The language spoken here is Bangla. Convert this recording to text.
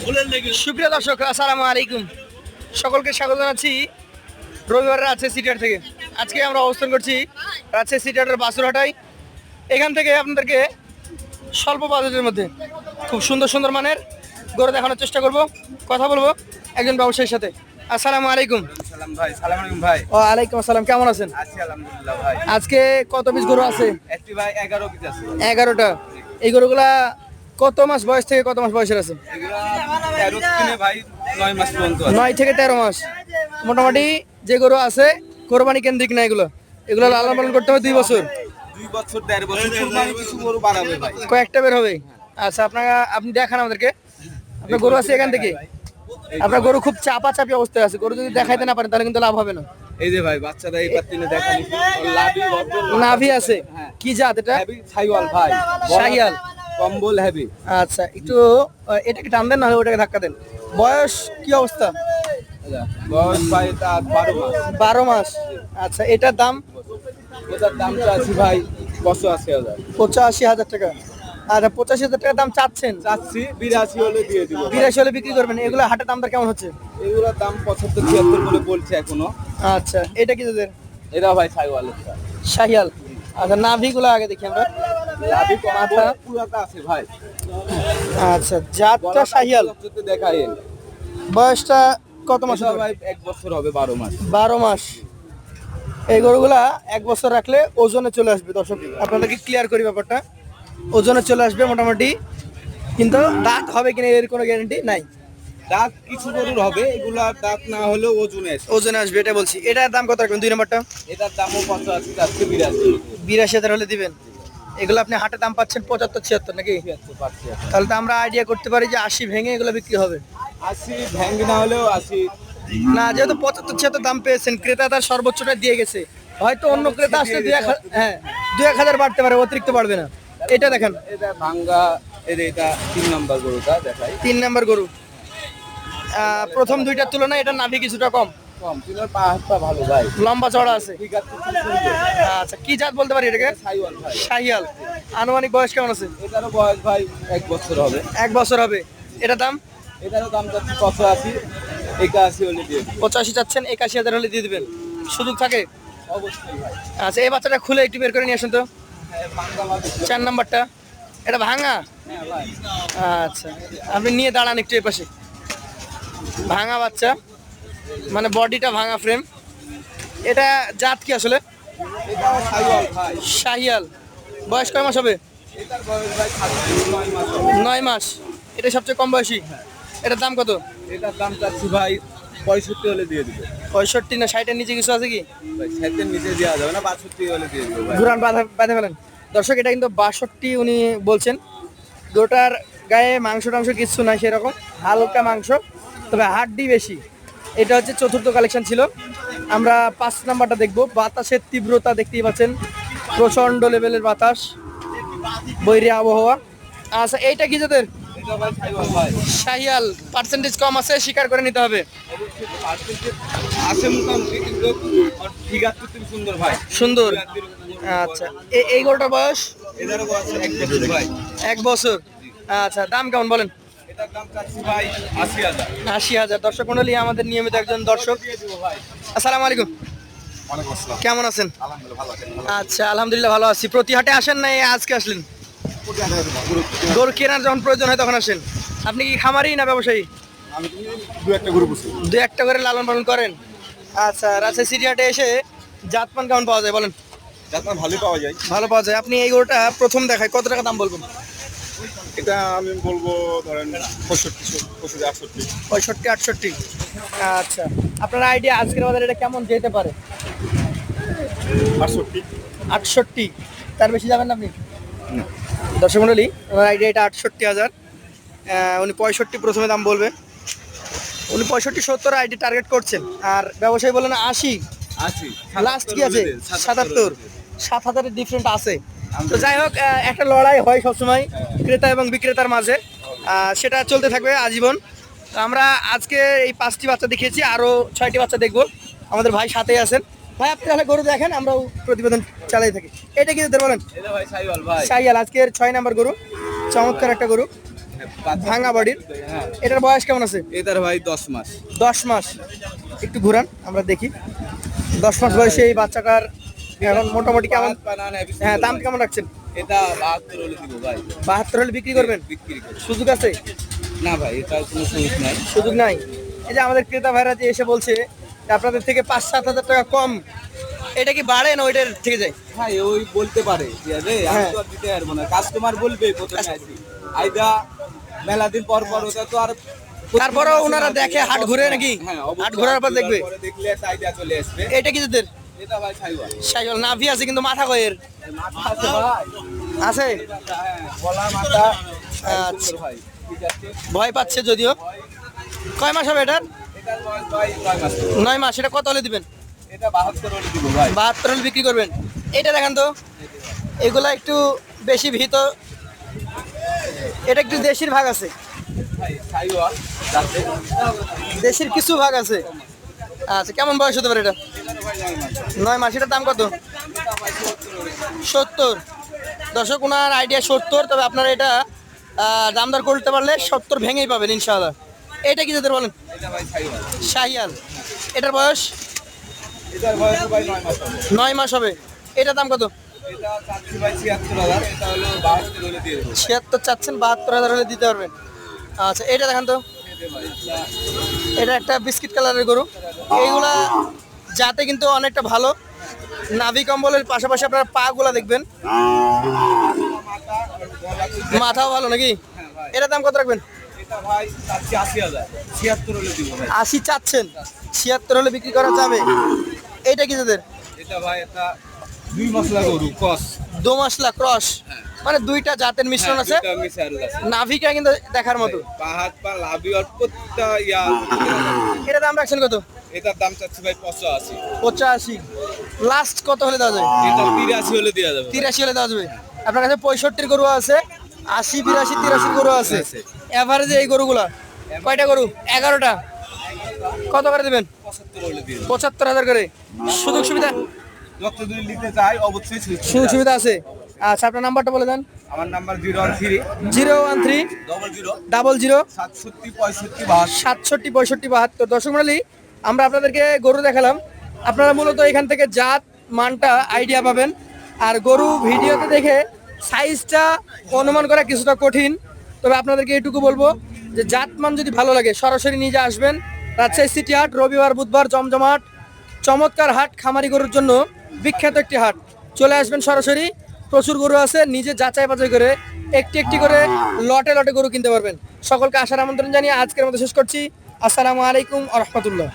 সুপ্রিয় দর্শক, আসসালামু আলাইকুম। সকলকে স্বাগত জানাচ্ছি রবিবার রাজশাহী সিটিহাট থেকে। আজকে আমরা অবস্থান করছি রাজশাহী সিটিহাটের বাসুরহাটায়। এখান থেকে আপনাদেরকে স্বল্প বাজেটের মধ্যে খুব সুন্দর সুন্দর মানের গরু দেখানোর চেষ্টা করব। কথা বলবো একজন ব্যবসায়ীর সাথে। আসসালামু আলাইকুম। সালাম ভাই। সালাম আলাইকুম ভাই। ওয়ালাইকুম আসসালাম, কেমন আছেন? আছি আলহামদুলিল্লাহ ভাই। আজকে কত পিস গরু আছে? একটি ভাই 11 পিস আছে। 11টা। এই গরুগুলা কত মাস বয়স থেকে কত মাস বয়সের আছে? এগুলা 13 কিনে ভাই 9 মাস পর্যন্ত আছে। 9 থেকে 13 মাস। মোটামুটি যে গরু আছে কোরবানি কেন্দ্রিক না, এগুলো লালন পালন করতে হবে 2 বছর। 2 বছর 1.5 বছর কুরবানি কিছু গরু বাড়াবে ভাই। কয়েকটা বের হবে। আচ্ছা, আপনি দেখান আমাদেরকে। আপনার গরু আছে এখান থেকে? আপনার গরু খুব চাপাচাপি অবস্থায় আছে। গরু যদি দেখাইতে না পারেন তাহলে কিন্তু লাভ হবে না। এই যে ভাই বাচ্চাটা এই পাতিনে দেখানি লাভি ভদ্র নাভি আছে। কি জাত এটা? হেভি ছাইওয়াল ভাই। শাহিয়াল। কম্বল হেভি। আচ্ছা, একটু এটাকে টান দেন, না হলে ওটাকে ধাক্কা দেন। বয়স কি অবস্থা? বয়স ভাই তার 12 মাস। 12 মাস। আচ্ছা, এটার দাম? এটার দামটা আছে ভাই 85,000। 85,000 টাকা। আচ্ছা, 85,000 টাকা দাম চাচ্ছেন? চাচ্ছি 82 হলে দিয়ে দিব। 82 হলে বিক্রি করবেন। এগুলো হাটের দামটা কেমন হচ্ছে? এগুলোর দাম 75-76 বলে বলছে এখনো। আচ্ছা, এটা কি তাদের? এটা ভাই ছাইওয়ালের। শাহিয়াল। আচ্ছা, নাভিগুলো আগে দেখি আমরা। লাভি মাথা পুরাটা আছে ভাই। আচ্ছা, জাতটা শাহিয়াল। দেখাইন। বয়সটা কত মাস এটা হবে? ভাই 1 বছর হবে 12 মাস। 12 মাস। এই গরুগুলা 1 বছর রাখলে ওজনে চলে আসবে। দর্শক আপনাদেরকে ক্লিয়ার করি ব্যাপারটা। ওজনে চলে আসবে মোটামুটি, কিন্তু দাঁত হবে কিনা এর কোনো গ্যারান্টি নাই। দাঁত কিছু গরুর হবে, এগুলার দাঁত না হলেও ওজনে আছে। ওজনে আসবে, এটা বলছি। এটার দাম কত রাখবেন? 2 নম্বরটা এটার দামও 85 যাচ্ছে 82। 82,000 হলে দিবেন। এগুলো আপনি হাটে দাম পাচ্ছেন 75-76 নাকি? তাহলে তো আমরা আইডিয়া করতে পারি যে 80 ভেঙে এগুলো বিক্রি হবে। 80 ভ্যাঙ্গি না হলেও 80। না, যেহেতু 75-76 দাম পেয়েছেন, ক্রেতা তার সর্বোচ্চটা দিয়ে গেছে। হয়তো অন্য ক্রেতা আসলে 2-1,000 বাড়তে পারে, অতিরিক্ত বাড়বে না। এটা দেখেন, এটা ভাঙ্গা। এটা 3 নাম্বার গরুটা দেখাই। 3 নাম্বার গরু। প্রথম দুইটার তুলনায় এটা নাভি কিছুটা কম। কম কিন্তু পাহাড়টা ভালো ভাই। লম্বা চড়া আছে। ঠিক আছে, খুব সুন্দর। আচ্ছা, কি জাত বলতে পারি এটাকে? ছাইওয়াল ভাই। শাহিয়াল। আনুমানিক বয়স কেমন আছে? এটারও বয়স ভাই 1 বছর হবে। 1 বছর হবে। এটা দাম? এটারও দাম যাচ্ছে 85। 81 হলে দিয়ে দিই। 85 চাচ্ছেন, 81,000 হলে দিয়ে দিবেন। সুযোগ থাকে? অবশ্যই ভাই। আচ্ছা, এই বাচ্চাটা খুলে একটু বের করে নিয়ে আসেন তো। হ্যাঁ, ভাঙ্গা মাল। 4 নাম্বারটা। এটা ভাঙা? হ্যাঁ ভাই। আচ্ছা, আপনি নিয়ে দাঁড়ান একটু এই পাশে। ভাঙা বাচ্চা, মানে বডিটা ভাঙা ফ্রেম। এটা জাত কি আসলে? এটাও ছাইওয়াল ভাই। শাহিয়াল। বয়স কয় মাস হবে? এটার বয়স ভাই 9 মাস হবে। 9 মাস। এটা সবচেয়ে কম বয়সী। এটার দাম কত? এটার দাম চাচ্ছি ভাই 65 হলে দিয়ে দিবে। 65 না 60 এর নিচে কিছু আছে কি? ভাই 60 এর নিচে দেওয়া যাবে না, 62 হলে দিয়ে দিবে ভাই। ঘুরান, বাঁধে ফেলেন। দর্শক, এটা কিন্তু 62 উনি বলছেন। গোটার গায়ে মাংস টাংস কিছু নাই সেরকম, হালকা মাংস, তবে হাড্ডি বেশি। এটা হচ্ছে চতুর্থ কালেকশন ছিল। আমরা 5 নাম্বারটা দেখবো। বাতাসের তীব্রতা দেখতেই পাচ্ছেন, প্রচন্ড লেভেলের বাতাস, বৈরী আবহাওয়া। আচ্ছা, এইটা কি যাদের? এটা ভাই ছাইওয়াল ভাই। শাহিয়াল। পার্সেন্টেজ কম আছে, স্বীকার করে নিতে হবে। অবশ্যই পার্সেন্টেজ আছে মোটামুটি, কিন্তু ঠিক আছে, খুব সুন্দর ভাই। সুন্দর। আচ্ছা, এই গরুটার বয়স? এটারও বয়স 1 বছর ভাই। 1 বছর। আচ্ছা, দাম কেমন বলেন? এটার দাম চাচ্ছি ভাই 80,000। 80,000। দর্শক মন্ডলী, আমাদের নিয়মিত একজন দর্শক। দিয়ে দিব ভাই। আসসালামু আলাইকুম। ওয়ালাইকুম আসসালাম। কেমন আছেন? আলহামদুলিল্লাহ ভালো আছেন? আচ্ছা, আলহামদুলিল্লাহ ভালো আছি। প্রতি হাটে আসেন না আজকে আসলেন? গরু কেনার যখন প্রয়োজন হয় তখন আসেন। আপনি কি খামারি না ব্যবসায়ী? আমি 2-1টা গরু পুষি। 2-1টা করে লালন পালন করেন। আচ্ছা, রাজশাহী সিটি হাটে এসে জাতমান কেমন পাওয়া যায় বলেন? যাতে ভালোই পাওয়া যায়। ভালো পাওয়া যায়। আপনি এই গরুটা প্রথম দেখায় কত টাকা দাম বলবেন? এটা আমি বলবো ধরেন 65, 68। 65-68। আচ্ছা, আপনার আইডিয়া আজকের বাজারে এটা কেমন যেতে পারে? 68। 68। তার বেশি যাবেন না আপনি? দর্শক মন্ডলী, ওনার আইডিয়া এটা 68,000। উনি 65 প্রথমে দাম বলবে। উনি 65-70 আইডি টার্গেট করছেন। আর ব্যবসায়ী বলেন 80। লাস্ট কি আছে? 77। 7,000-এর ডিফারেন্ট আছে। তো যাই হোক, একটা লড়াই হয় সবসময় ক্রেতা এবং বিক্রেতার মাঝে, সেটা চলতে থাকবে আজীবন। তো আমরা আজকে এই 5টি বাচ্চা দেখিয়েছি, আরও 6টি বাচ্চা দেখবো। আমাদের ভাই সাথেই আছেন। ভাই, আপনি তাহলে গরু দেখেন, আমরাও প্রতিবেদন চালাই থাকি। এটা কি বলেন? এটা ভাই ছাইওয়াল ভাই। শাহিয়াল। আজকের 6 নাম্বার গরু। চমৎকার একটা গরু। ভাঙা বডির। হ্যাঁ এটার বয়স কেমন আছে? এটার ভাই 10 মাস। 10 মাস। একটু ঘুরান আমরা দেখি। 10 মাস বয়সে এই বাচ্চাটার এখন মোটামুটি কেমন? হ্যাঁ, দাম কেমন রাখছেন? এটা 72 হলে দিব ভাই। 72 হলে বিক্রি করবেন? বিক্রি করে। সুযোগ আছে? না ভাই, এটার কোনো সুযোগ নাই। সুযোগ নাই। এই যে আমাদের ক্রেতা ভাইরা যে এসে বলছে যে আপনাদের থেকে 5-7 হাজার টাকা কম, এটা কি বাড়ে না ওইটার থেকে যায়? ভাই ওই বলতে পারে, ঠিক আছে, আমি হ্যাঁ। তো আর দিতে পারবো না। কাস্টমার বলবে প্রথমে আসি আইদা মেলা দিন পর পর, ওটা তো আর তারপরেও ওনারা দেখে হাট ঘুরে নাকি? হ্যাঁ, হাট ঘোরার পর দেখবে। পরে দেখলে চাহিদা চলে আসবে। এটা কি তোদের? এটা ভাই সাইওয়াল। সাইকেল নাভি আছে কিন্তু মাথা কয়ের মাথা আছে ভাই। আছে। হ্যাঁ, গলা মাথা আচ্ছা। সুন্দর ভাই। ঠিক আছে। ভয় পাচ্ছে যদিও। কয় মাস হবে এটার? এটার বয়স ভাই 9 মাস। 9 মাস। এটা কত হলে দিবেন? এটা 72 হলে দিব ভাই। 72 হলে বিক্রি করবেন। এটা দেখেন তো, এগুলা একটু বেশি ভীত। এটা একটু দেশির ভাগ আছে, ভাই সাইওয়াল যাতে দেশির কিছু ভাগ আছে। আচ্ছা, কেমন বয়স হতে পারে এটা? এটার ভাই 9 মাস। 9 মাস। এটার দাম কত? এটা ভাই 70 হলে দিব। 70। দর্শক, ওনার আইডিয়া 70, তবে আপনারা এটা দাম দর করতে পারলে 70 ভেঙেই পাবেন ইনশাআল্লাহ। এটা কি যাদের বলেন? এটা ভাই সাইওয়াল। শাহিয়াল। এটার বয়স এটার বয়স ভাই 9 মাস হবে। 9 মাস হবে। এটার দাম কত? এটা চাচ্ছি ভাই 76,000। এটা হলো 72 হলে দিয়ে দেবো। 76 চাচ্ছেন, 72,000 হলে দিতে পারবেন। আচ্ছা, এটা দেখেন তো, এটা ভাই এটা একটা বিস্কিট কালারের গরু। এইগুলা যাতে কিন্তু অনেকটা ভালো। নাভি কম্বলের পাশাপাশি আপনারা পা গুলা দেখবেন, মাথা আর গলা তো মাথাও ভালো নাকি? হ্যাঁ ভাই। এটার দাম কত রাখবেন? এটা ভাই চাচ্ছি 80,000। 76 হলে দিব ভাই। 80 চাচ্ছেন, 76 হলে বিক্রি করা যাবে। এইটা কি যাদের? এটা ভাই এটা 2 মশলা গরু ক্রস। দোমাসলা ক্রস, মানে দুইটা জাতের মিশ্রণ আছে। এটা মিশার আছে। নাভিটা কিন্তু দেখার মতো। পা হাত পা লাভি আর প্রত্যেকটা ইয়া। এটার দাম রাখছেন কত? এটার দাম চাচ্ছি ভাই 85। 85। লাস্ট কত হলে দেওয়া যাবে? এটা 83 হলে দেওয়া যাবে। 83 হলে দেওয়া যাবে। আপনার কাছে 65 গরু আছে, 80, 82, 83 গরু আছে। আছে। এভারেজে এই গরুগুলা কয়টা গরু? 11টা। কত করে দেবেন? 75 হলে দিয়ে দেবো। 75,000 করে। সুযোগ সুবিধা? যত দূর নিতে চাই অবশ্যই সুযোগ সুবিধা আছে। আচ্ছা, আপনার নাম্বারটা বলে দেন। আমার নাম্বার 013 013 00 00 67 65 67 65 72। দর্শক মণ্ডলী, আমরা আপনাদেরকে গরু দেখালাম। আপনারা মূলত এখান থেকে জাত মানটা আইডিয়া পাবেন। আর গরু ভিডিওতে দেখে সাইজটা অনুমান করা কিছুটা কঠিন, তবে আপনাদেরকে এটুকু বলবো যে জাত মান যদি ভালো লাগে সরাসরি নিজে আসবেন। রাজশাহী সিটি হাট রবিবার বুধবার জমজমাট, চমৎকার হাট, খামারি গরুর জন্য বিখ্যাত একটি হাট। চলে আসবেন সরাসরি, প্রচুর গরু আছে, নিজে যাচাই বাছাই করে একটি একটি করে লটে লটে গরু কিনতে পারবেন। সকলকে আসার আমন্ত্রণ জানিয়ে আজকের মতো শেষ করছি। আসসালামু আলাইকুম আ রহমতুল্লাহ।